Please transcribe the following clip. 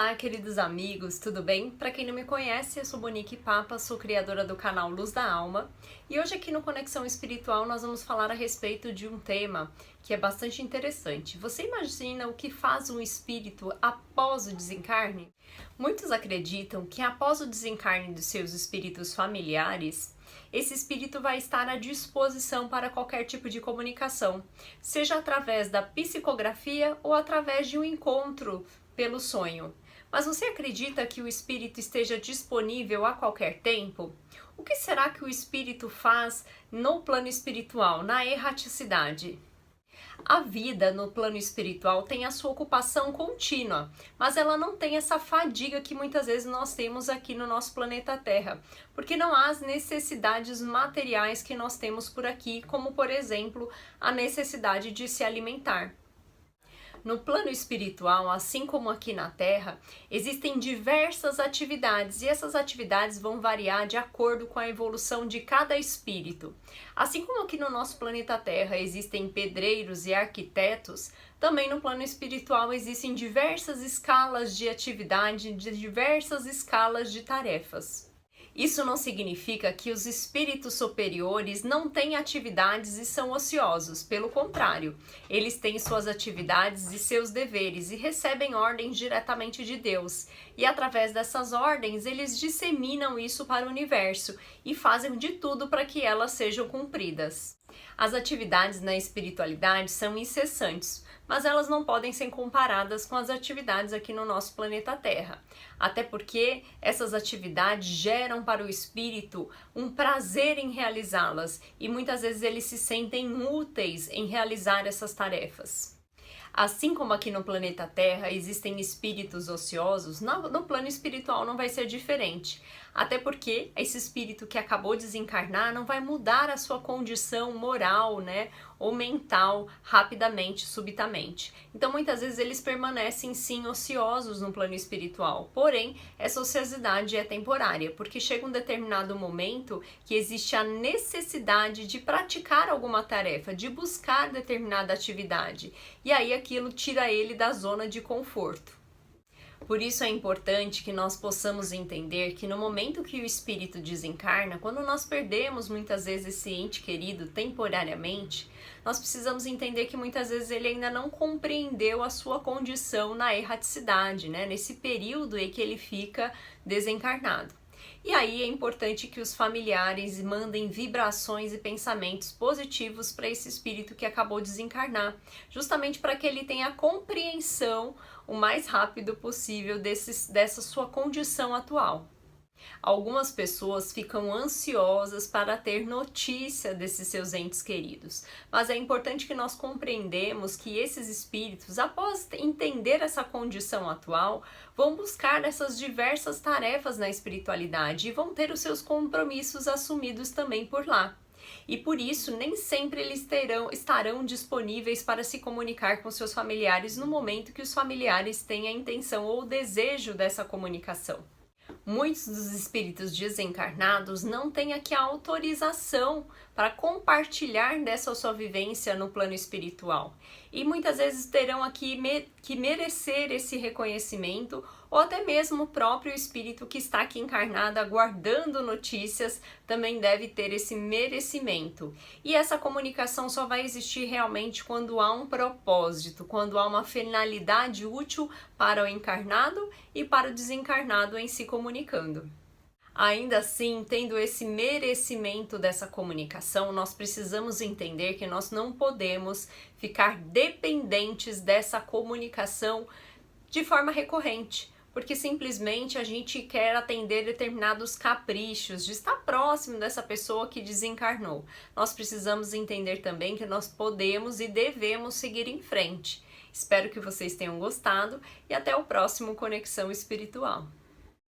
Olá, queridos amigos, tudo bem? Para quem não me conhece, eu sou Monique Papa, sou criadora do canal Luz da Alma e hoje aqui no Conexão Espiritual nós vamos falar a respeito de um tema que é bastante interessante. Você imagina o que faz um espírito após o desencarne? Muitos acreditam que após o desencarne dos seus espíritos familiares, esse espírito vai estar à disposição para qualquer tipo de comunicação, seja através da psicografia ou através de um encontro pelo sonho. Mas você acredita que o espírito esteja disponível a qualquer tempo? O que será que o espírito faz no plano espiritual, na erraticidade? A vida no plano espiritual tem a sua ocupação contínua, mas ela não tem essa fadiga que muitas vezes nós temos aqui no nosso planeta Terra, porque não há as necessidades materiais que nós temos por aqui, como por exemplo, a necessidade de se alimentar. No plano espiritual, assim como aqui na Terra, existem diversas atividades e essas atividades vão variar de acordo com a evolução de cada espírito. Assim como aqui no nosso planeta Terra existem pedreiros e arquitetos, também no plano espiritual existem diversas escalas de atividade, de diversas escalas de tarefas. Isso não significa que os espíritos superiores não têm atividades e são ociosos. Pelo contrário, eles têm suas atividades e seus deveres e recebem ordens diretamente de Deus. E através dessas ordens, eles disseminam isso para o universo e fazem de tudo para que elas sejam cumpridas. As atividades na espiritualidade são incessantes, mas elas não podem ser comparadas com as atividades aqui no nosso planeta Terra. Até porque essas atividades geram para o espírito um prazer em realizá-las e muitas vezes eles se sentem úteis em realizar essas tarefas. Assim como aqui no planeta Terra existem espíritos ociosos, no plano espiritual não vai ser diferente. Até porque esse espírito que acabou de desencarnar não vai mudar a sua condição moral, ou mental rapidamente, subitamente. Então muitas vezes eles permanecem sim ociosos no plano espiritual. Porém, essa ociosidade é temporária, porque chega um determinado momento que existe a necessidade de praticar alguma tarefa, de buscar determinada atividade. E aí aquilo tira ele da zona de conforto. Por isso é importante que nós possamos entender que no momento que o espírito desencarna, quando nós perdemos muitas vezes esse ente querido temporariamente, nós precisamos entender que muitas vezes ele ainda não compreendeu a sua condição na erraticidade, nesse período em que ele fica desencarnado. E aí é importante que os familiares mandem vibrações e pensamentos positivos para esse espírito que acabou de desencarnar, justamente para que ele tenha a compreensão o mais rápido possível dessa sua condição atual. Algumas pessoas ficam ansiosas para ter notícia desses seus entes queridos, mas é importante que nós compreendamos que esses espíritos, após entender essa condição atual, vão buscar essas diversas tarefas na espiritualidade e vão ter os seus compromissos assumidos também por lá. E por isso, nem sempre eles estarão disponíveis para se comunicar com seus familiares no momento que os familiares têm a intenção ou o desejo dessa comunicação. Muitos dos espíritos desencarnados não têm aqui a autorização para compartilhar dessa sua vivência no plano espiritual. E muitas vezes terão aqui que merecer esse reconhecimento, ou até mesmo o próprio espírito que está aqui encarnado aguardando notícias também deve ter esse merecimento. E essa comunicação só vai existir realmente quando há um propósito, quando há uma finalidade útil para o encarnado e para o desencarnado em si comunicando. Ainda assim, tendo esse merecimento dessa comunicação, nós precisamos entender que nós não podemos ficar dependentes dessa comunicação de forma recorrente, porque simplesmente a gente quer atender determinados caprichos de estar próximo dessa pessoa que desencarnou. Nós precisamos entender também que nós podemos e devemos seguir em frente. Espero que vocês tenham gostado e até o próximo Conexão Espiritual.